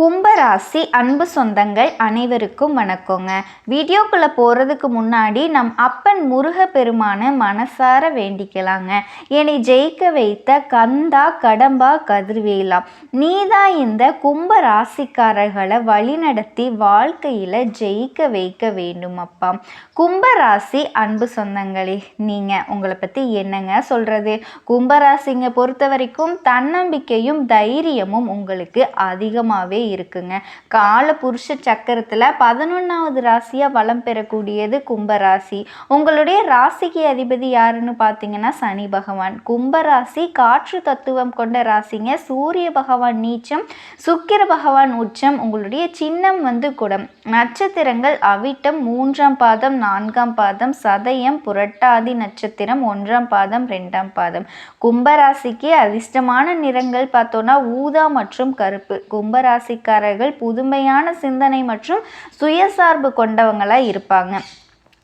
கும்பராசி அன்பு சொந்தங்கள் அனைவருக்கும் வணக்கங்க. வீடியோக்குள்ளே போகிறதுக்கு முன்னாடி நம் அப்பன் முருகப்பெருமான மனசார வேண்டிக்கலாங்க. என்னை ஜெயிக்க வைத்த கந்தா கடம்பா கதிர்வேலா, நீதான் இந்த கும்பராசிக்காரர்களை வழிநடத்தி வாழ்க்கையில் ஜெயிக்க வைக்க வேண்டும் அப்பா. கும்பராசி அன்பு சொந்தங்களே, நீங்கள் உங்களை பற்றி என்னங்க சொல்கிறது? கும்பராசிங்க பொறுத்த வரைக்கும் தன்னம்பிக்கையும் தைரியமும் உங்களுக்கு அதிகமாகவே இருக்குங்க. கால புருஷ சக்கரத்தில் 11வது ராசியாக வலம் பெறக்கூடியது கும்பராசி. உங்களுடைய ராசிக்கு அதிபதி யாருன்னு பார்த்தீங்கன்னா சனி பகவான். கும்பராசி காற்று தத்துவம் கொண்ட ராசிங்க. சூரிய பகவான் நீச்சம், சுக்கிர பகவான் உச்சம். உங்களுடைய சின்னம் குடம். நட்சத்திரங்கள் அவிட்டம் 3ஆம் பாதம் 4ஆம் பாதம், சதயம், புரட்டாதி நட்சத்திரம் 1ஆம் பாதம் 2ஆம் பாதம். கும்பராசிக்கு அதிர்ஷ்டமான நிறங்கள் பார்த்தோன்னா ஊதா மற்றும் கருப்பு. கும்பராசிக்காரர்கள் புதுமையான சிந்தனை மற்றும் சுயசார்பு கொண்டவங்களாக இருப்பாங்க.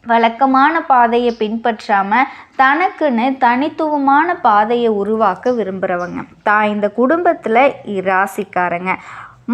வழக்கமான பாதையை பின்பற்றாம தனக்குன்னு தனித்துவமான பாதையை உருவாக்க விரும்புகிறவங்க தான் இந்த குடும்பத்தில் ராசிக்காரங்க.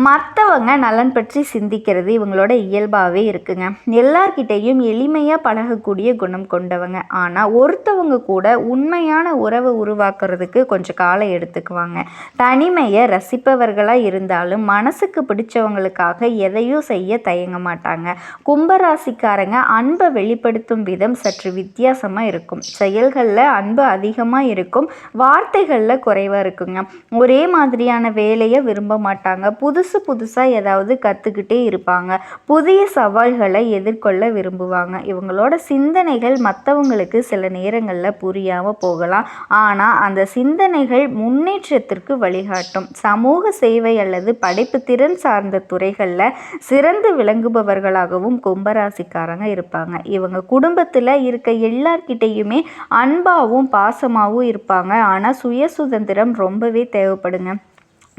மற்றவங்க நலன் பற்றி சிந்திக்கிறது இவங்களோட இயல்பாகவே இருக்குங்க. எல்லார்கிட்டையும் எளிமையாக பழகக்கூடிய குணம் கொண்டவங்க. ஆனால் ஒருத்தவங்க கூட உண்மையான உறவை உருவாக்குறதுக்கு கொஞ்சம் காலம் எடுத்துக்குவாங்க. தனிமையை ரசிப்பவர்களாக இருந்தாலும் மனசுக்கு பிடிச்சவங்களுக்காக எதையும் செய்ய தயங்க மாட்டாங்க. கும்பராசிக்காரங்க அன்பை வெளிப்படுத்தும் விதம் சற்று வித்தியாசமாக இருக்கும். செயல்களில் அன்பு அதிகமாக இருக்கும், வார்த்தைகளில் குறைவாக இருக்குங்க. ஒரே மாதிரியான வேலையை விரும்ப மாட்டாங்க. புதுசாக ஏதாவது கற்றுக்கிட்டே இருப்பாங்க. புதிய சவால்களை எதிர்கொள்ள விரும்புவாங்க. இவங்களோட சிந்தனைகள் மற்றவங்களுக்கு சில நேரங்களில் புரியாமல் போகலாம். ஆனால் அந்த சிந்தனைகள் முன்னேற்றத்திற்கு வழிகாட்டும். சமூக சேவை அல்லது படைப்பு திறன் சார்ந்த துறைகளில் சிறந்து விளங்குபவர்களாகவும் கும்பராசிக்காரங்க இருப்பாங்க. இவங்க குடும்பத்தில் இருக்க எல்லார்கிட்டையுமே அன்பாகவும் பாசமாகவும் இருப்பாங்க. ஆனால் சுய சுதந்திரம் ரொம்பவே தேவைப்படுங்க.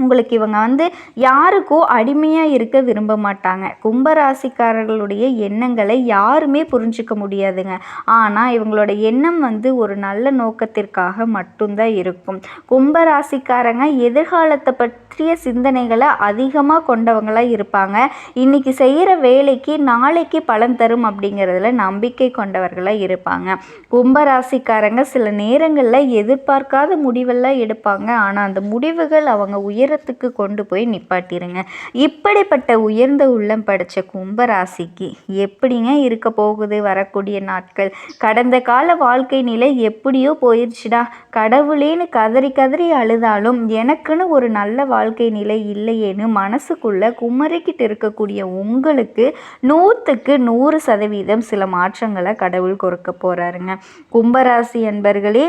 உங்களுக்கு இவங்க யாருக்கோ அடிமையாக இருக்க விரும்ப மாட்டாங்க. கும்பராசிக்காரர்களுடைய எண்ணங்களை யாருமே புரிஞ்சிக்க முடியாதுங்க. ஆனால் இவங்களோட எண்ணம் ஒரு நல்ல நோக்கத்திற்காக மட்டும்தான் இருக்கும். கும்பராசிக்காரங்க எதிர்காலத்தை பற்றிய சிந்தனைகளை அதிகமாக கொண்டவங்களாக இருப்பாங்க. இன்னைக்கு செய்கிற வேலைக்கு நாளைக்கு பலன் தரும் அப்படிங்கிறதுல நம்பிக்கை கொண்டவர்களாக இருப்பாங்க. கும்பராசிக்காரங்க சில நேரங்களில் எதிர்பார்க்காத முடிவெல்லாம் எடுப்பாங்க. ஆனால் அந்த முடிவுகள் அவங்க உயரத்துக்கு கொண்டு போய் நிப்பாட்டிருங்க. இப்படிப்பட்ட உயர்ந்த உள்ளம் படைச்ச கும்பராசிக்கு எப்படிங்க இருக்க போகுது வரக்கூடிய நாட்கள்? கடந்த கால வாழ்க்கை நிலை எப்படியோ போயிடுச்சுடா, கடவுளேன்னு கதறி கதறி அழுதாலும் எனக்குன்னு ஒரு நல்ல வாழ்க்கை நிலை இல்லையேன்னு மனசுக்குள்ள குமரிக்கிட்டு இருக்கக்கூடிய உங்களுக்கு 100க்கு 100% சில மாற்றங்களை கடவுள் கொடுக்க போறாருங்க. கும்பராசி அன்பர்களே,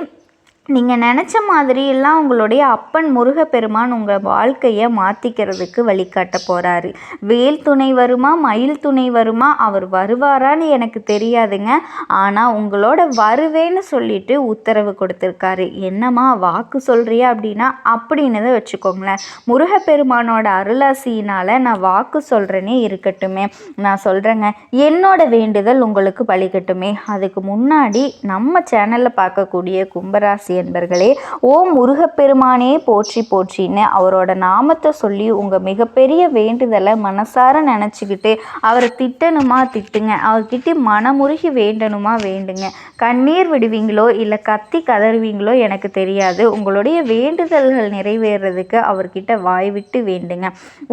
நீங்கள் நினச்ச மாதிரியெல்லாம் உங்களுடைய அப்பன் முருகப்பெருமான் உங்கள் வாழ்க்கையை மாற்றிக்கிறதுக்கு வழிகாட்ட போகிறாரு. வேல் துணை வருமா, மயில் துணை வருமா, அவர் வருவாரான்னு எனக்கு தெரியாதுங்க. ஆனால் உங்களோட வருவேன்னு சொல்லிட்டு உத்தரவு கொடுத்துருக்காரு. என்னம்மா வாக்கு சொல்கிறியா அப்படின்னா அப்படின்னு தான் வச்சுக்கோங்களேன். முருகப்பெருமானோட அருளாசியினால் நான் வாக்கு சொல்கிறேனே இருக்கட்டுமே. நான் சொல்கிறேங்க, என்னோட வேண்டுதல் உங்களுக்கு பலிக்கட்டுமே. அதுக்கு முன்னாடி நம்ம சேனலில் பார்க்கக்கூடிய கும்பராசி என்பர்களே, ஓம் முருகப்பெருமானே போற்றி போற்றின்னு அவரோட நாமத்தை சொல்லி உங்கள் மிகப்பெரிய வேண்டுதலை மனசார நினச்சிக்கிட்டு அவரை திட்டணுமா திட்டுங்க, அவர்கிட்ட மனமுருகி வேண்டணுமா வேண்டுங்க. கண்ணீர் விடுவீங்களோ இல்லை கத்தி கதறுவீங்களோ எனக்கு தெரியாது. உங்களுடைய வேண்டுதல்கள் நிறைவேறதுக்கு அவர்கிட்ட வாய் விட்டு வேண்டுங்க.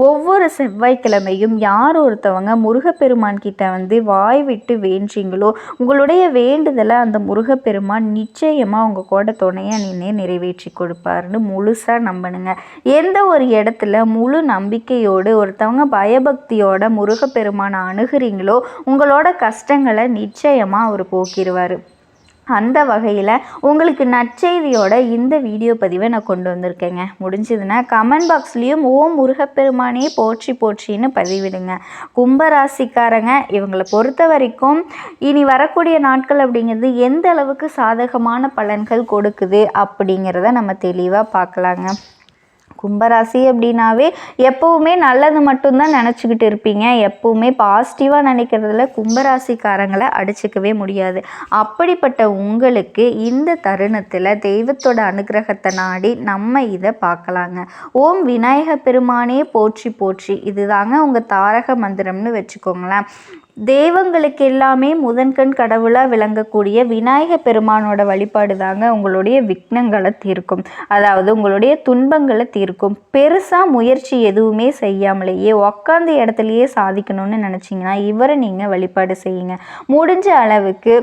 ஒவ்வொரு செவ்வாய்க்கிழமையும் யார் ஒருத்தவங்க முருகப்பெருமான் கிட்ட வாய் விட்டு வேண்டீங்களோ உங்களுடைய வேண்டுதலை அந்த முருகப்பெருமான் நிச்சயமாக உங்கள் கூட துணையாக நின்று நிறைவேற்றி கொடுப்பாருன்னு முழுசாக நம்பணுங்க. எந்த ஒரு இடத்துல முழு நம்பிக்கையோடு ஒருத்தவங்க பயபக்தியோட முருகப்பெருமானை அணுகிறீங்களோ உங்களோட கஷ்டங்களை நிச்சயமாக அவர் போக்கிடுவார். அந்த வகையில் உங்களுக்கு நற்செய்தியோட இந்த வீடியோ பதிவை நான் கொண்டு வந்திருக்கேங்க. முடிஞ்சதுன்னா கமெண்ட் பாக்ஸ்லேயும் ஓம் முருகப்பெருமானே போற்றி போற்றின்னு பதிவிடுங்க. கும்பராசிக்காரங்க இவங்களை பொறுத்த வரைக்கும் இனி வரக்கூடிய நாட்கள் அப்படிங்கிறது எந்த அளவுக்கு சாதகமான பலன்கள் கொடுக்குது அப்படிங்கிறத நம்ம தெளிவாக பார்க்கலாங்க. கும்பராசி அப்படின்னாவே எப்போவுமே நல்லது மட்டும்தான் நினச்சிக்கிட்டு இருப்பீங்க. எப்போவுமே பாசிட்டிவாக நினைக்கிறதுல கும்பராசிக்காரங்களை அடிச்சுக்கவே முடியாது. அப்படிப்பட்ட உங்களுக்கு இந்த தருணத்தில் தெய்வத்தோட அனுகிரகத்தை நாடி நம்ம இதை பார்க்கலாங்க. ஓம் விநாயக பெருமானே போற்றி போற்றி, இதுதாங்க உங்கள் தாரக மந்திரம்னு வச்சுக்கோங்களேன். தெய்வங்களுக்கு எல்லாமே முதன்கண் கடவுளாக விளங்கக்கூடிய விநாயக பெருமானோட வழிபாடு தாங்க உங்களுடைய விக்னங்களை தீர்க்கும். அதாவது உங்களுடைய துன்பங்களை தீர்க்கும். பெருசாக முயற்சி எதுவுமே செய்யாமலேயே உக்காந்த இடத்துலையே சாதிக்கணும்னு நினச்சிங்கன்னா இவரை நீங்கள் வழிபாடு செய்யுங்க. முடிஞ்ச அளவுக்கு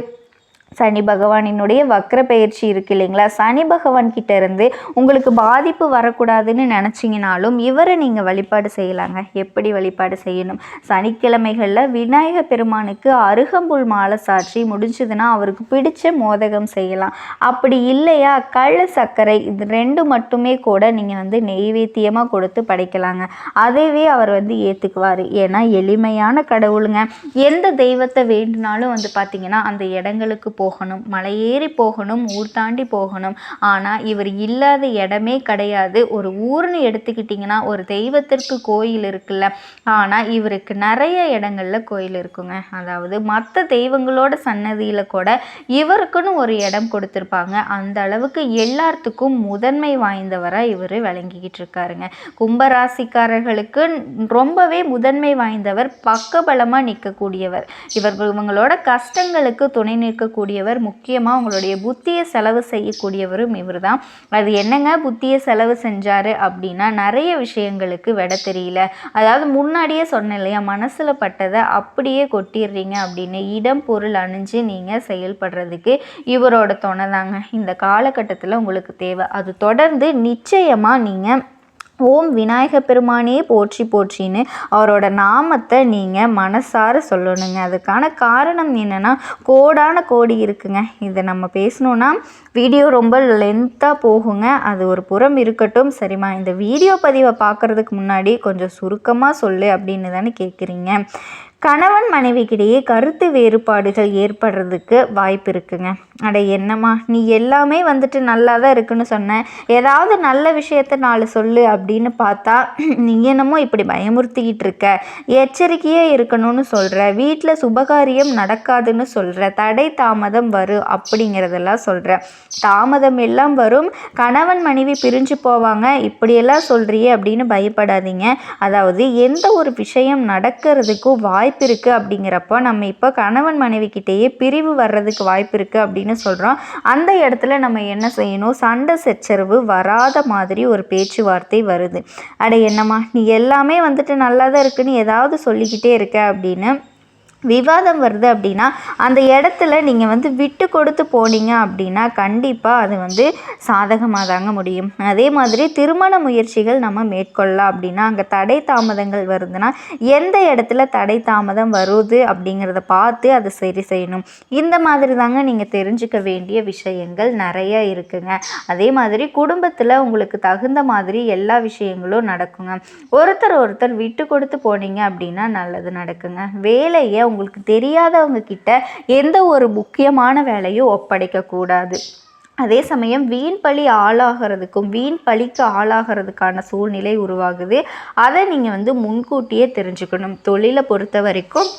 சனி பகவானினுடைய வக்ர பயிற்சி இருக்குது இல்லைங்களா, சனி பகவான் கிட்ட இருந்து உங்களுக்கு பாதிப்பு வரக்கூடாதுன்னு நினச்சிங்கனாலும் இவரை நீங்கள் வழிபாடு செய்யலாங்க. எப்படி வழிபாடு செய்யணும்? சனிக்கிழமைகளில் விநாயக பெருமானுக்கு அருகம்புல் மாலை சாற்றி முடிஞ்சதுன்னா அவருக்கு பிடிச்ச மோதகம் செய்யலாம். அப்படி இல்லையா கள்ள சர்க்கரை, இது ரெண்டு மட்டுமே கூட நீங்கள் நெய்வேத்தியமாக கொடுத்து படைக்கலாங்க. அதைவே அவர் ஏற்றுக்குவார். ஏன்னா எளிமையான கடவுளுங்க. எந்த தெய்வத்தை வேண்டுனாலும் பார்த்தீங்கன்னா அந்த இடங்களுக்கு போகணும், மலையேறி போகணும், ஊர் தாண்டி போகணும். ஆனால் இவர் இல்லாத இடமே கிடையாது. ஒரு ஊர்னு எடுத்துக்கிட்டிங்கன்னா ஒரு தெய்வத்திற்கு கோயில் இருக்குல்ல, ஆனால் இவருக்கு நிறைய இடங்களில் கோயில் இருக்குங்க. அதாவது மற்ற தெய்வங்களோட சன்னதியில் கூட இவருக்குன்னு ஒரு இடம் கொடுத்துருப்பாங்க. அந்த அளவுக்கு எல்லாத்துக்கும் முதன்மை வாய்ந்தவராக இவர் விளங்கிக்கிட்டு இருக்காருங்க. கும்பராசிக்காரர்களுக்கு ரொம்பவே முதன்மை வாய்ந்தவர், பக்கபலமாக நிற்கக்கூடியவர். இவங்களோட கஷ்டங்களுக்கு துணை நிற்கக்கூடிய முக்கியமாக உங்களுடைய புத்தியை செலவு செய்யக்கூடியவரும் இவர் தான். அது என்னங்க புத்தியை செலவு செஞ்சாரு அப்படின்னா நிறைய விஷயங்களுக்கு விட தெரியல. அதாவது முன்னாடியே சொன்னேன் இல்லையா, மனசுல பட்டதை அப்படியே கொட்டிடுறீங்க அப்படின்னு. இடம் பொருள் அணிஞ்சு நீங்கள் செயல்படுறதுக்கு இவரோட துணை தாங்க இந்த காலகட்டத்தில் உங்களுக்கு தேவை. அது தொடர்ந்து நிச்சயமாக நீங்கள் ஓம் விநாயக பெருமானே போற்றி போற்றின்னு அவரோட நாமத்தை நீங்கள் மனசார சொல்லணுங்க. அதுக்கான காரணம் என்னென்னா கோடான கோடி இருக்குங்க. இதை நம்ம பேசணுன்னா வீடியோ ரொம்ப லென்த்தாக போகுங்க. அது ஒரு புறம் இருக்கட்டும். சரிம்மா, இந்த வீடியோ பதிவை பார்க்குறதுக்கு முன்னாடி கொஞ்சம் சுருக்கமாக சொல்லு அப்படின்னு தானே கேட்குறீங்க. கணவன் மனைவிக்கிடையே கருத்து வேறுபாடுகள் ஏற்படுறதுக்கு வாய்ப்பு இருக்குங்க. அட என்னம்மா நீ எல்லாமே நல்லா தான் இருக்குன்னு சொன்னேன், ஏதாவது நல்ல விஷயத்த 4 சொல்லு அப்படின்னு பார்த்தா நீ என்னமோ இப்படி பயமுறுத்திக்கிட்டு இருக்க, எச்சரிக்கையே இருக்கணும்னு சொல்கிற, வீட்டில் சுபகாரியம் நடக்காதுன்னு சொல்கிற, தடை தாமதம் வரும் அப்படிங்கிறதெல்லாம் சொல்கிற. தாமதம் எல்லாம் வரும், கணவன் மனைவி பிரிஞ்சு போவாங்க, இப்படியெல்லாம் சொல்கிறியே அப்படின்னு பயப்படாதீங்க. அதாவது எந்த ஒரு விஷயம் நடக்கிறதுக்கும் வாய்ப்பு இருக்குது அப்படிங்கிறப்போ நம்ம இப்போ கணவன் மனைவி கிட்டேயே பிரிவு வர்றதுக்கு வாய்ப்பு இருக்குது அப்படின்னு சொல்கிறோம். அந்த இடத்துல நம்ம என்ன செய்யணும்? சண்டை சச்சரவு வராத மாதிரி ஒரு பேச்சுவார்த்தை வருது. அட என்னம்மா நீ எல்லாமே நல்லா தான் இருக்குன்னு ஏதாவது சொல்லிக்கிட்டே இருக்க அப்படின்னு விவாதம் வருது அப்படின்னா அந்த இடத்துல நீங்கள் விட்டு கொடுத்து போனீங்க அப்படின்னா கண்டிப்பாக அது சாதகமாக தாங்க முடியும். அதே மாதிரி திருமண முயற்சிகள் நம்ம மேற்கொள்ளலாம் அப்படின்னா அங்கே தடை தாமதங்கள் வருதுன்னா எந்த இடத்துல தடை தாமதம் வருது அப்படிங்கிறத பார்த்து அதை சரி செய்யணும். இந்த மாதிரி தாங்க நீங்கள் தெரிஞ்சுக்க வேண்டிய விஷயங்கள் நிறைய இருக்குங்க. அதே மாதிரி குடும்பத்தில் உங்களுக்கு தகுந்த மாதிரி எல்லா விஷயங்களும் நடக்குங்க. ஒருத்தர் விட்டு கொடுத்து போனீங்க அப்படின்னா நல்லது நடக்குங்க. வேலையை உங்களுக்கு தெரியாதவங்க கிட்ட எந்த ஒரு முக்கியமான வேலையும் ஒப்படைக்கக்கூடாது. அதே சமயம் வீண் பழிக்கு ஆளாகிறதுக்கான சூழ்நிலை உருவாகுது. அதை நீங்கள் முன்கூட்டியே தெரிஞ்சுக்கணும். தொழிலை பொறுத்த வரைக்கும்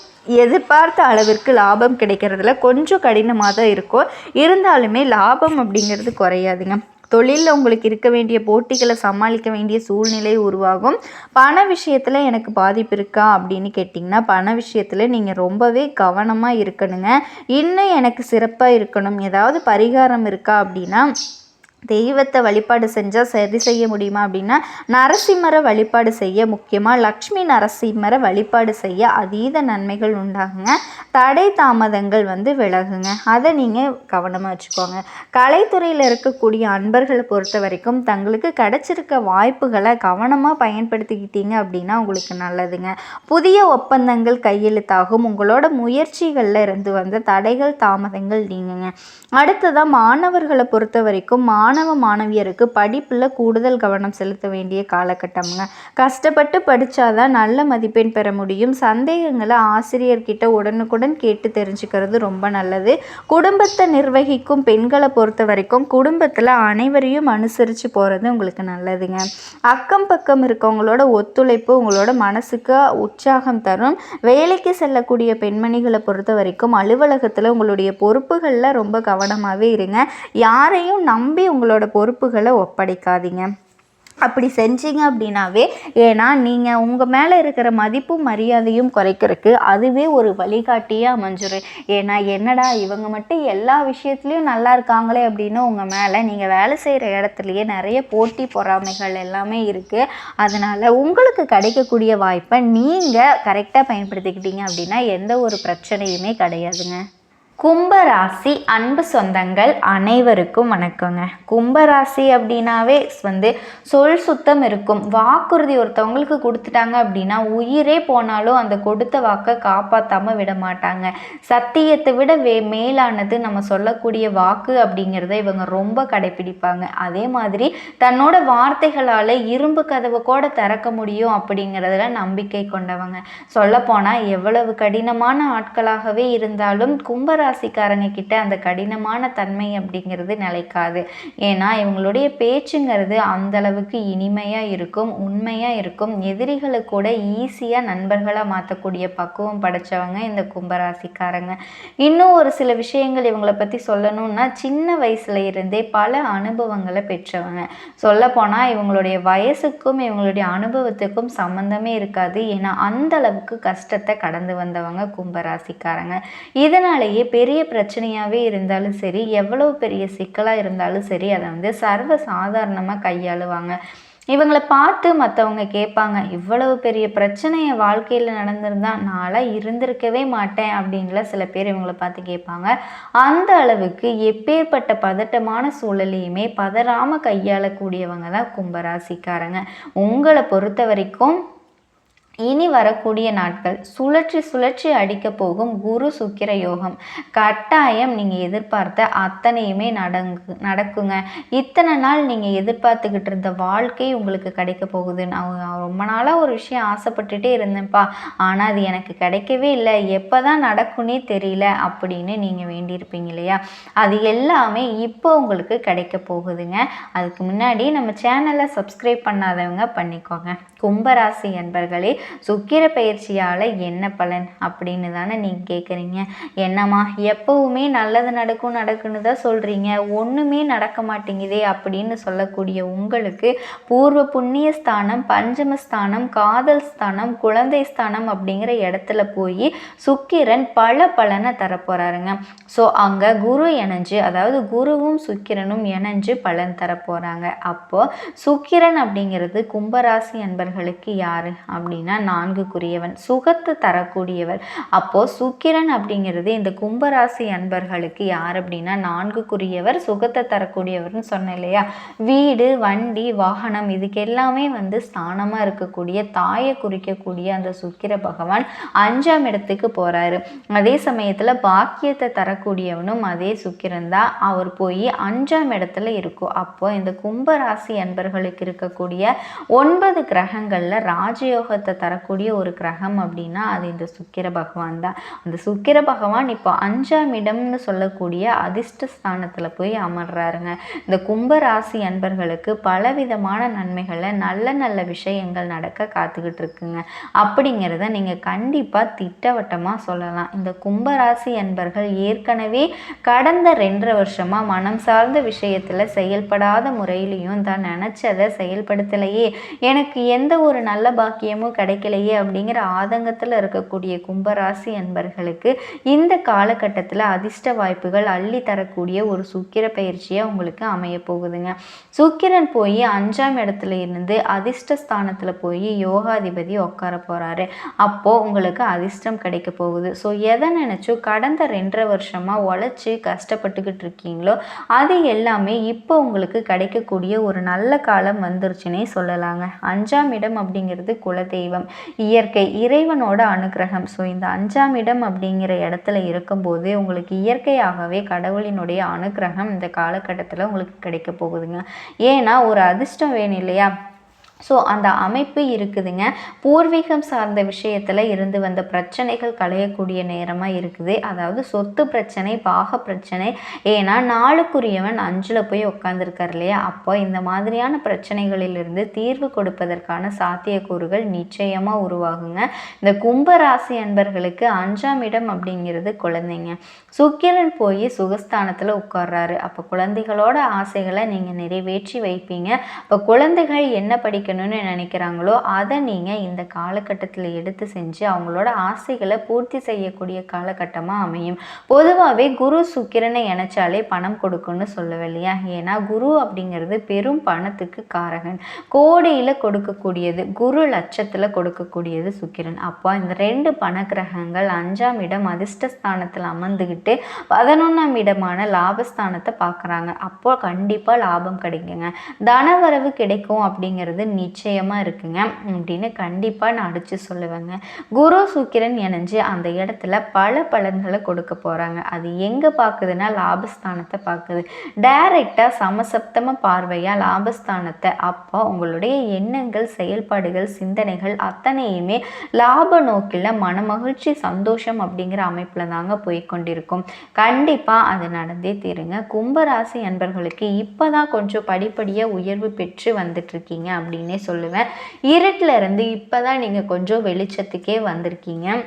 எதிர்பார்த்த அளவிற்கு லாபம் கிடைக்கிறதுல கொஞ்சம் கடினமாக தான் இருக்கும். இருந்தாலுமே லாபம் அப்படிங்கிறது குறையாதுங்க. தொழிலில் உங்களுக்கு இருக்க வேண்டிய போட்டிகளை சமாளிக்க வேண்டிய சூழ்நிலை உருவாகும். பண விஷயத்தில் எனக்கு பாதிப்பு இருக்கா அப்படின்னு கேட்டிங்கன்னா பண விஷயத்தில் நீங்கள் ரொம்பவே கவனமாக இருக்கணுங்க. இன்னும் எனக்கு சிறப்பாக இருக்கணும், ஏதாவது பரிகாரம் இருக்கா அப்படின்னா தெய்வத்தை வழிபாடு செஞ்சால் சரி செய்ய முடியுமா அப்படின்னா நரசிம்மரை வழிபாடு செய்ய, முக்கியமாக லக்ஷ்மி நரசிம்மரை வழிபாடு செய்ய அதீத நன்மைகள் உண்டாகுங்க. தடை தாமதங்கள் விலகுங்க. அதை நீங்கள் கவனமாக வச்சுக்கோங்க. கலைத்துறையில் இருக்கக்கூடிய அன்பர்களை பொறுத்த வரைக்கும் தங்களுக்கு கிடைச்சிருக்க வாய்ப்புகளை கவனமாக பயன்படுத்திக்கிட்டீங்க அப்படின்னா உங்களுக்கு நல்லதுங்க. புதிய ஒப்பந்தங்கள் கையெழுத்தாகும். உங்களோட முயற்சிகளில் இருந்து வந்த தடைகள் தாமதங்கள் நீங்குங்க. அடுத்ததான் மாணவர்களை பொறுத்த வரைக்கும் மாணவ மாணவியருக்கு படிப்பில் கூடுதல் கவனம் செலுத்த வேண்டிய காலகட்டம்ங்க. கஷ்டப்பட்டு படித்தாதான் நல்ல மதிப்பெண் பெற முடியும். சந்தேகங்களை ஆசிரியர்கிட்ட உடனுக்குடன் கேட்டு தெரிஞ்சுக்கிறது ரொம்ப நல்லது. குடும்பத்தை நிர்வகிக்கும் பெண்களை பொறுத்த வரைக்கும் குடும்பத்தில் அனைவரையும் அனுசரித்து போகிறது உங்களுக்கு நல்லதுங்க. அக்கம் பக்கம் இருக்கவங்களோட ஒத்துழைப்பு உங்களோட மனசுக்கு உற்சாகம் தரும். வேலைக்கு செல்லக்கூடிய பெண்மணிகளை பொறுத்த வரைக்கும் அலுவலகத்தில் உங்களுடைய பொறுப்புகளில் ரொம்ப கவனமாகவே இருங்க. யாரையும் நம்பி உங்களோட பொறுப்புகளை ஒப்படைக்காதீங்க. அப்படி செஞ்சீங்க அப்படின்னாவே, ஏன்னா நீங்கள் உங்கள் மேலே இருக்கிற மதிப்பும் மரியாதையும் குறைக்கிறதுக்கு அதுவே ஒரு வழிகாட்டியாக அமைஞ்சிடும். ஏன்னா என்னடா இவங்க மட்டும் எல்லா விஷயத்துலையும் நல்லா இருக்காங்களே அப்படின்னு உங்கள் மேலே நீங்கள் வேலை செய்கிற இடத்துலையே நிறைய போட்டி பொறாமைகள் எல்லாமே இருக்குது. அதனால் உங்களுக்கு கிடைக்கக்கூடிய வாய்ப்பை நீங்கள் கரெக்டாக பயன்படுத்திக்கிட்டீங்க அப்படின்னா எந்த ஒரு பிரச்சனையுமே கிடையாதுங்க. கும்பராசி அன்பு சொந்தங்கள் அனைவருக்கும் வணக்கங்க. கும்பராசி அப்படின்னாவே சொல் சுத்தம் இருக்கும். வாக்குறுதி ஒருத்தவங்களுக்கு கொடுத்துட்டாங்க அப்படின்னா உயிரே போனாலும் அந்த கொடுத்த வாக்கை காப்பாற்றாமல் விட மாட்டாங்க. சத்தியத்தை விட மேலானது நம்ம சொல்லக்கூடிய வாக்கு அப்படிங்கிறத இவங்க ரொம்ப கடைப்பிடிப்பாங்க. அதே மாதிரி தன்னோட வார்த்தைகளால் இரும்பு கதவை கூட திறக்க முடியும் அப்படிங்கிறதுல நம்பிக்கை கொண்டவங்க. சொல்லப்போனால் எவ்வளவு கடினமான ஆட்களாகவே இருந்தாலும் கும்பராசிக்காரங்க கிட்ட அந்த கடினமான தன்மை அப்படிங்கிறது நிலைக்காது. ஏன்னா இவங்களுடைய பேச்சுங்கிறது அந்த அளவுக்கு இனிமையாக இருக்கும், உண்மையாக இருக்கும். எதிரிகளை கூட ஈஸியாக நண்பர்களாக மாற்றக்கூடிய பக்குவம் படைச்சவங்க இந்த கும்பராசிக்காரங்க. இன்னும் ஒரு சில விஷயங்கள் இவங்களை பற்றி சொல்லணும்னா, சின்ன வயசுல இருந்தே பல அனுபவங்களை பெற்றவங்க. சொல்லப்போனால் இவங்களுடைய வயசுக்கும் இவங்களுடைய அனுபவத்துக்கும் சம்மந்தமே இருக்காது. ஏன்னா அந்த அளவுக்கு கஷ்டத்தை கடந்து வந்தவங்க கும்பராசிக்காரங்க. இதனாலேயே பெரிய பிரச்சனையாகவே இருந்தாலும் சரி, எவ்வளவு பெரிய சிக்கலாக இருந்தாலும் சரி, அதை சர்வ சாதாரணமாக கையாளுவாங்க. இவங்களை பார்த்து மற்றவங்க கேட்பாங்க, இவ்வளவு பெரிய பிரச்சனை என் வாழ்க்கையில் நடந்திருந்தா நான்லாம் இருந்திருக்கவே மாட்டேன் அப்படின்ல சில பேர் இவங்களை பார்த்து கேட்பாங்க. அந்த அளவுக்கு எப்பேற்பட்ட பதட்டமான சூழலையுமே பதறாமல் கையாளக்கூடியவங்க தான் கும்பராசிக்காரங்க. உங்களை பொறுத்த வரைக்கும் இனி வரக்கூடிய நாட்கள் சுழற்சி சுழற்சி அடிக்க போகும் குரு சுக்கிர யோகம். கட்டாயம் நீங்கள் எதிர்பார்த்த அத்தனையுமே நடக்குங்க. இத்தனை நாள் நீங்கள் எதிர்பார்த்துக்கிட்டு இருந்த வாழ்க்கை உங்களுக்கு கிடைக்க போகுது. நான் ரொம்ப நாளாக ஒரு விஷயம் ஆசைப்பட்டுட்டே இருந்தேன்ப்பா, ஆனால் அது எனக்கு கிடைக்கவே இல்லை, எப்போ தான் நடக்குன்னே தெரியல அப்படின்னு நீங்கள் வேண்டியிருப்பீங்க இல்லையா? அது எல்லாமே இப்போ உங்களுக்கு கிடைக்க போகுதுங்க. அதுக்கு முன்னாடி நம்ம சேனலை சப்ஸ்கிரைப் பண்ணாதவங்க பண்ணிக்கோங்க. கும்பராசி என்பர்களே, சுக்கிர பயிற்சியால் என்ன பலன் அப்படின்னு தானே நீங்கள் கேட்குறீங்க. என்னம்மா எப்பவுமே நல்லது நடக்குன்னு தான் சொல்கிறீங்க, ஒன்றுமே நடக்க மாட்டேங்குதே அப்படின்னு சொல்லக்கூடிய உங்களுக்கு பூர்வ புண்ணிய ஸ்தானம், பஞ்சமஸ்தானம், காதல் ஸ்தானம், குழந்தை ஸ்தானம் அப்படிங்கிற இடத்துல போய் சுக்கிரன் பல பலனை தரப்போகிறாருங்க. ஸோ அங்கே குரு இணைஞ்சு, அதாவது குருவும் சுக்கிரனும் இணைஞ்சு பலன் தரப்போகிறாங்க. அப்போது சுக்கிரன் அப்படிங்கிறது கும்பராசி என்பர்களுக்கு யார் அப்படின்னா 4க்குரியவன், சுகத்தை தரக்கூடியவர். அப்போது சுக்கிரன் அப்படிங்கிறது இந்த கும்பராசி அன்பர்களுக்கு யார் அப்படின்னா 4க்குரியவர், சுகத்தை தரக்கூடியவர்னு சொன்னேன் இல்லையா? வீடு, வண்டி, வாகனம் இதுக்கு எல்லாமே ஸ்தானமாக இருக்கக்கூடிய, தாயை குறிக்கக்கூடிய அந்த சுக்கிர பகவான் 5ஆம் இடத்துக்கு போகிறாரு. அதே சமயத்தில் பாக்கியத்தை தரக்கூடியவனும் அதே சுக்கிரன் தான். அவர் போய் 5ஆம் இடத்துல இருக்கும். அப்போ இந்த கும்பராசி அன்பர்களுக்கு இருக்கக்கூடிய 9 கிரகங்களில் ராஜயோகத்தை தரக்கூடிய ஒரு கிரகம் அப்படின்னா அது இந்த சுக்கிர பகவான் தான். அந்த சுக்கிர பகவான் இப்போ 5ஆம் இடம்னு சொல்லக்கூடிய அதிர்ஷ்ட ஸ்தானத்தில் போய் அமர்றாருங்க. இந்த கும்பராசி அன்பர்களுக்கு பலவிதமான நன்மைகளை, நல்ல நல்ல விஷயங்கள் நடக்க காத்துக்கிட்டு இருக்குங்க. அப்படிங்கிறத நீங்கள் கண்டிப்பாக திட்டவட்டமாக சொல்லலாம். இந்த கும்பராசி அன்பர்கள் ஏற்கனவே கடந்த 2.5 வருஷமாக மனம் சார்ந்த விஷயத்தில் செயல்படாத முறையிலையும் தான் நினச்சதை செயல்படுத்தலையே, எனக்கு எந்த ஒரு நல்ல பாக்கியமும் கிடைக்கலையே அப்படிங்கிற ஆதங்கத்தில் இருக்கக்கூடிய கும்பராசி அன்பர்களுக்கு இந்த காலகட்டத்தில் அதிர்ஷ்ட வாய்ப்புகள் அள்ளி தரக்கூடிய ஒரு சுக்கிர பயிற்சியாக உங்களுக்கு அமைய போகுதுங்க. சுக்கிரன் போய் 5ஆம் இடத்துல இருந்து அதிர்ஷ்ட ஸ்தானத்தில் போய் யோகாதிபதி உட்கார போகிறாரு. அப்போது உங்களுக்கு அதிர்ஷ்டம் கிடைக்க போகுது. ஸோ எதை நினச்சோ கடந்த 2.5 வருஷமாக உழைச்சி கஷ்டப்பட்டுக்கிட்டு இருக்கீங்களோ அது எல்லாமே இப்போ உங்களுக்கு கிடைக்கக்கூடிய ஒரு நல்ல காலம் வந்துருச்சுன்னே சொல்லலாங்க. 5ஆம் இடம் அப்படிங்கிறது குலதெய்வம். செல்வம், இயற்கை, இறைவனோட அனுக்கிரகம். ஸோ இந்த 5ஆம் இடம் அப்படிங்கிற இடத்துல இருக்கும்போது உங்களுக்கு இயற்கையாகவே கடவுளினுடைய அனுக்கிரகம் இந்த காலகட்டத்தில் உங்களுக்கு கிடைக்க போகுதுங்க. ஏன்னா ஒரு அதிர்ஷ்டம் வேணும் இல்லையா? ஸோ அந்த அமைப்பு இருக்குதுங்க. பூர்வீகம் சார்ந்த விஷயத்தில் இருந்து வந்த பிரச்சனைகள் களையக்கூடிய நேரமாக இருக்குது. அதாவது சொத்து பிரச்சனை, பாக பிரச்சனை. ஏன்னா 4க்குரியவன் 5ல் போய் உட்காந்துருக்கார் இல்லையா? அப்போ இந்த மாதிரியான பிரச்சனைகளிலிருந்து தீர்வு கொடுப்பதற்கான சாத்தியக்கூறுகள் நிச்சயமாக உருவாகுங்க. இந்த கும்பராசி அன்பர்களுக்கு 5ஆம் இடம் அப்படிங்கிறது குழந்தைங்க. சுக்கிரன் போய் சுகஸ்தானத்தில் உட்கார்றாரு. அப்போ குழந்தைகளோட ஆசைகளை நீங்கள் நிறைவேற்றி வைப்பீங்க. இப்போ குழந்தைகள் என்ன படிக்கணும்னு நினைக்கிறாங்களோ அதை நீங்கள் இந்த காலகட்டத்தில் எடுத்து செஞ்சு அவங்களோட ஆசைகளை பூர்த்தி செய்யக்கூடிய காலகட்டமாக அமையும். பொதுவாகவே குரு சுக்கிரனை இணைச்சாலே பணம் கொடுக்குன்னு சொல்லுவேன் இல்லையா? ஏன்னா குரு அப்படிங்கிறது பெரும் பணத்துக்கு காரகன். கோடியில் கொடுக்கக்கூடியது குரு, லட்சத்தில் கொடுக்கக்கூடியது சுக்கிரன். அப்போ இந்த 2 பணக்கிரகங்கள் 5ஆம் இடம் அதிர்ஷ்டஸ்தானத்தில் அமர்ந்துக்கிட்டு 11ஆம் இடமான லாபஸ்தானத்தை பார்க்குறாங்க. அப்போ கண்டிப்பாக லாபம் கிடைக்குங்க, தனவரவு கிடைக்கும் அப்படிங்கிறது நிச்சயமாக இருக்குங்க அப்படின்னு கண்டிப்பாக நான் அடித்து சொல்லுவேங்க. குரு சுக்கிரன் இணைஞ்சு அந்த இடத்துல பல பலன்களை கொடுக்க போகிறாங்க. அது எங்கே பார்க்குதுன்னா லாபஸ்தானத்தை பார்க்குது. டைரெக்டாக சமசப்தம பார்வையாக லாபஸ்தானத்தை. அப்போ உங்களுடைய எண்ணங்கள், செயல்பாடுகள், சிந்தனைகள் அத்தனையுமே லாப நோக்கில் மனமகிழ்ச்சி, சந்தோஷம் அப்படிங்கிற அமைப்பில் தாங்க போய்கொண்டிருக்கும். கண்டிப்பாக அது நடந்தே தீருங்க. கும்பராசி அன்பர்களுக்கு இப்போ தான் கொஞ்சம் படிப்படியாக உயர்வு பெற்று வந்துட்டு இருக்கீங்க அப்படின்னே சொல்லுவேன். இருட்டில் இருந்து இப்போ தான் நீங்கள் கொஞ்சம் வெளிச்சத்துக்கே வந்திருக்கீங்க.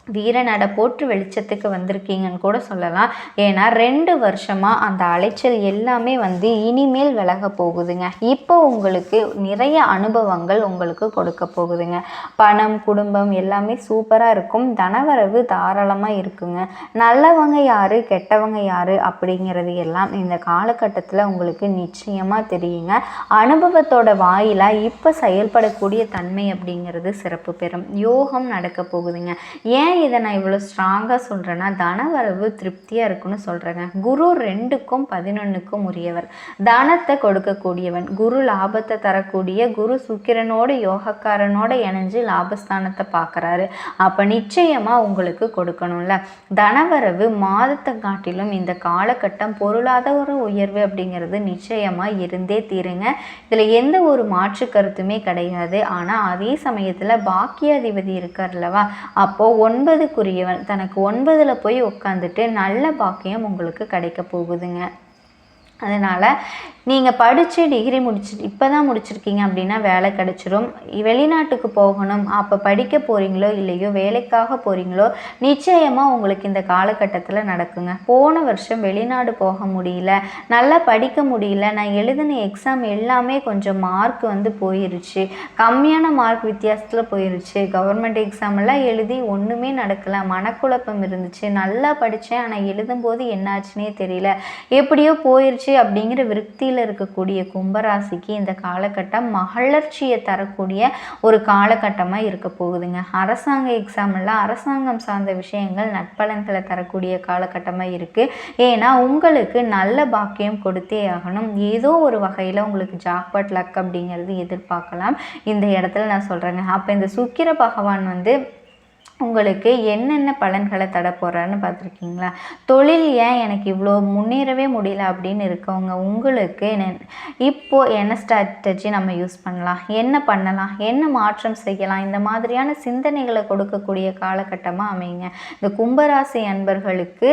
வீரநடை போட்டு வெளிச்சத்துக்கு வந்திருக்கீங்கன்னு கூட சொல்லலாம். ஏன்னா 2 வருஷமாக அந்த அலைச்சல் எல்லாமே இனிமேல் விலக போகுதுங்க. இப்போ உங்களுக்கு நிறைய அனுபவங்கள் உங்களுக்கு கொடுக்க போகுதுங்க. பணம், குடும்பம் எல்லாமே சூப்பராக இருக்கும். தனவரவு தாராளமாக இருக்குங்க. நல்லவங்க யார், கெட்டவங்க யார் அப்படிங்கிறது எல்லாம் இந்த காலகட்டத்தில் உங்களுக்கு நிச்சயமாக தெரியுங்க. அனுபவத்தோட வாயிலாக இப்போ செயல்படக்கூடிய தன்மை அப்படிங்கிறது சிறப்பு பெறும். யோகம் நடக்க போகுதுங்க. ஏன் இதை நான் இவ்வளோ ஸ்ட்ராங்காக சொல்கிறேன்னா, தனவரவு திருப்தியாக இருக்குன்னு சொல்கிறேங்க. குரு 2க்கும் 11க்கும் உரியவர், தனத்தை கொடுக்கக்கூடியவன். குரு லாபத்தை தரக்கூடிய குரு சுக்கிரனோடு யோகக்காரனோட இணைஞ்சு லாபஸ்தானத்தை பார்க்குறாரு. அப்போ நிச்சயமாக உங்களுக்கு கொடுக்கணும்ல. தனவரவு மாதத்தை காட்டிலும் இந்த காலகட்டம் பொருளாதார உயர்வு அப்படிங்கிறது நிச்சயமாக இருந்தே தீருங்க. இதில் எந்த ஒரு மாற்று கருத்துமே கிடையாது. ஆனால் அதே சமயத்தில் பாக்கியாதிபதி இருக்கார் அல்லவா? அப்போது 9க்குரியவன் தனக்கு 9ல் போய் உட்காந்துட்டு நல்ல பாக்கியம் உங்களுக்கு கிடைக்க போகுதுங்க. அதனால் நீங்கள் படித்து டிகிரி இப்போ தான் முடிச்சிருக்கீங்க அப்படின்னா வேலை கிடச்சிரும். வெளிநாட்டுக்கு போகணும், அப்போ படிக்க போகிறீங்களோ இல்லையோ, வேலைக்காக போகிறீங்களோ, நிச்சயமாக உங்களுக்கு இந்த காலகட்டத்தில் நடக்குங்க. போன வருஷம் வெளிநாடு போக முடியல, நல்லா படிக்க முடியல, நான் எழுதின எக்ஸாம் எல்லாமே கொஞ்சம் மார்க் போயிருச்சு, கம்மியான மார்க் வித்தியாசத்தில் போயிருச்சு, கவர்மெண்ட் எக்ஸாமெல்லாம் எழுதி ஒன்றுமே நடக்கலை, மனக்குழப்பம் இருந்துச்சு, நல்லா படித்தேன் ஆனால் எழுதும்போது என்னாச்சுன்னே தெரியல, எப்படியோ போயிருச்சு அப்படிங்கிற விருத்தியில் இருக்கக்கூடிய கும்பராசிக்கு இந்த காலகட்டம் மகிழ்ச்சியை தரக்கூடிய ஒரு காலகட்டமாக இருக்க போகுதுங்க. அரசாங்க எக்ஸாம் எல்லாம் அரசாங்கம் சார்ந்த விஷயங்கள் நட்பலன்களை தரக்கூடிய காலகட்டமாக இருக்குது. ஏன்னா உங்களுக்கு நல்ல பாக்கியம் கொடுத்தே ஆகணும். ஏதோ ஒரு வகையில் உங்களுக்கு ஜாக்பாட் லக் அப்படிங்கிறது எதிர்பார்க்கலாம். இந்த இடத்துல நான் சொல்கிறேங்க. அப்போ இந்த சுக்கிர பகவான் உங்களுக்கு என்னென்ன பலன்களை தர போகிறான்னு பார்த்துருக்கீங்களா? தொழில் ஏன் எனக்கு இவ்வளோ முன்னேறவே முடியல அப்படின்னு இருக்கவங்க உங்களுக்கு இப்போது என்ன ஸ்ட்ராட்டஜி நம்ம யூஸ் பண்ணலாம், என்ன பண்ணலாம், என்ன மாற்றம் செய்யலாம், இந்த மாதிரியான சிந்தனைகளை கொடுக்கக்கூடிய காலகட்டமாக அமைங்க. இந்த கும்பராசி அன்பர்களுக்கு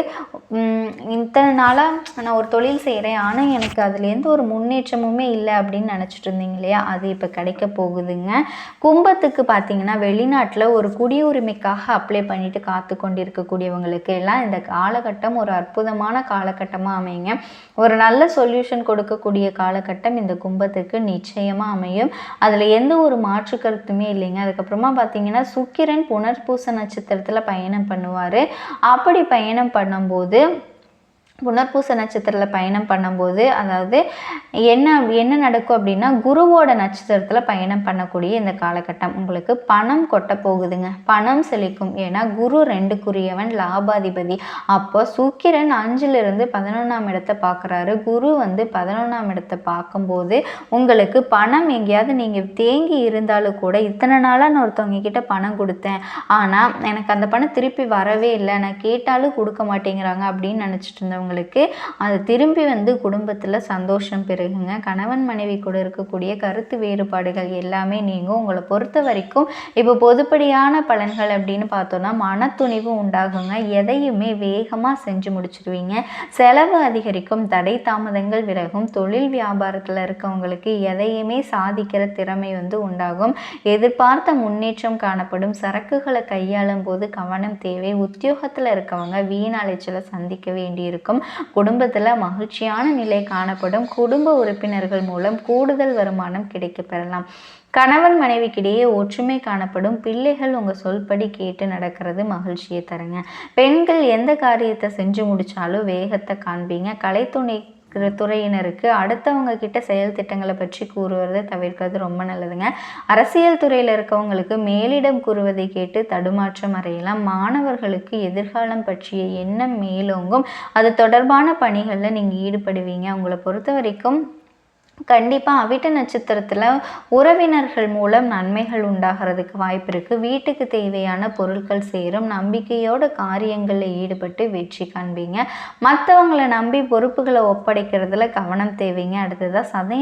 இத்தனை நாளாக நான் ஒரு தொழில் செய்கிறேன் ஆனால் எனக்கு அதில் எந்த ஒரு முன்னேற்றமுமே இல்லை அப்படின்னு நினச்சிட்டு இருந்தீங்க இல்லையா? அது இப்போ கிடைக்க போகுதுங்க. கும்பத்துக்கு பார்த்தீங்கன்னா வெளிநாட்டில் ஒரு குடியுரிமைக்காக அப்ளை பண்ணிட்டு காத்து கொண்டிருக்கக்கூடியவங்களுக்கு எல்லாம் இந்த காலகட்டம் ஒரு அற்புதமான காலகட்டமாக அமைங்க. ஒரு நல்ல சொல்யூஷன் கொடுக்கக்கூடிய காலகட்டம் இந்த கும்பத்துக்கு நிச்சயமாக அமையும். அதில் எந்த ஒரு மாற்று கருத்துமே இல்லைங்க. அதுக்கப்புறமா பார்த்தீங்கன்னா சுக்கிரன் புனர்பூச நட்சத்திரத்தில் பயணம் பண்ணுவார். அப்படி பயணம் பண்ணும்போது புனர்பூச நட்சத்திரத்தில் பயணம் பண்ணும்போது அதாவது என்ன என்ன நடக்கும் அப்படின்னா குருவோட நட்சத்திரத்தில் பயணம் பண்ணக்கூடிய இந்த காலகட்டம் உங்களுக்கு பணம் கொட்ட போகுதுங்க. பணம் செழிக்கும். ஏன்னா குரு 2க்குரியவன் லாபாதிபதி. அப்போ சுக்கிரன் 5லிருந்து 11ஆம் இடத்தை பார்க்குறாரு. குரு 11ஆம் இடத்தை பார்க்கும்போது உங்களுக்கு பணம் எங்கேயாவது நீங்கள் தேங்கி இருந்தாலும் கூட இத்தனை நாளாக நான் ஒருத்தவங்க கிட்ட பணம் கொடுத்தேன், ஆனால் எனக்கு அந்த பணம் திருப்பி வரவே இல்லை, நான் கேட்டாலும் கொடுக்க மாட்டேங்கிறாங்க அப்படின்னு நினச்சிட்டு இருந்தவங்க அது திரும்பி குடும்பத்தில் சந்தோஷம் பெருகுங்க. கணவன் மனைவி கூட இருக்கக்கூடிய கருத்து வேறுபாடுகள் எல்லாமே நீங்கும். உங்களை பொறுத்த வரைக்கும் இப்போ பொதுப்படியான பலன்கள் அப்படின்னு பார்த்தோன்னா மனத்துணிவு உண்டாகுங்க. எதையுமே வேகமாக செஞ்சு முடிச்சிடுவீங்க. செலவு அதிகரிக்கும். தடை தாமதங்கள் விலகும். தொழில் வியாபாரத்தில் இருக்கவங்களுக்கு எதையுமே சாதிக்கிற திறமை உண்டாகும். எதிர்பார்த்த முன்னேற்றம் காணப்படும். சரக்குகளை கையாளும் போது கவனம் தேவை. உத்தியோகத்தில் இருக்கவங்க வீண் அலைச்சலை சந்திக்க வேண்டியிருக்கும். குடும்பத்தில் மகிழ்ச்சியான நிலை காணப்படும். குடும்ப உறுப்பினர்கள் மூலம் கூடுதல் வருமானம் கிடைக்க பெறலாம். கணவன் மனைவிக்கிடையே ஒற்றுமை காணப்படும். பிள்ளைகள் உங்கள் சொல்படி கேட்டு நடக்கிறது மகிழ்ச்சியை தருங்க. பெண்கள் எந்த காரியத்தை செஞ்சு முடித்தாலும் வேகத்தை காண்பீங்க. கலைத்துணை துறையினருக்கு அடுத்தவங்க கிட்ட செயல் திட்டங்களை பற்றி கூறுவதை தவிர்க்கிறது ரொம்ப நல்லதுங்க. அரசியல் துறையில் இருக்கவங்களுக்கு மேலிடம் கூறுவதை கேட்டு தடுமாற்றம் அடையலாம். மாணவர்களுக்கு எதிர்காலம் பற்றிய எண்ணம் மேலோங்கும். அது தொடர்பான பணிகளில் நீங்கள் ஈடுபடுவீங்க. உங்களை பொறுத்த வரைக்கும் கண்டிப்பாக அவிட்ட நட்சத்திரத்தில் உறவினர்கள் மூலம் நன்மைகள் உண்டாகிறதுக்கு வாய்ப்பு இருக்குது. வீட்டுக்கு தேவையான பொருட்கள் சேரும். நம்பிக்கையோட காரியங்களில் ஈடுபட்டு வெற்றி காண்பீங்க. மற்றவங்களை நம்பி பொறுப்புகளை ஒப்படைக்கிறதுல கவனம் தேவைங்க. அடுத்ததாக சதயம்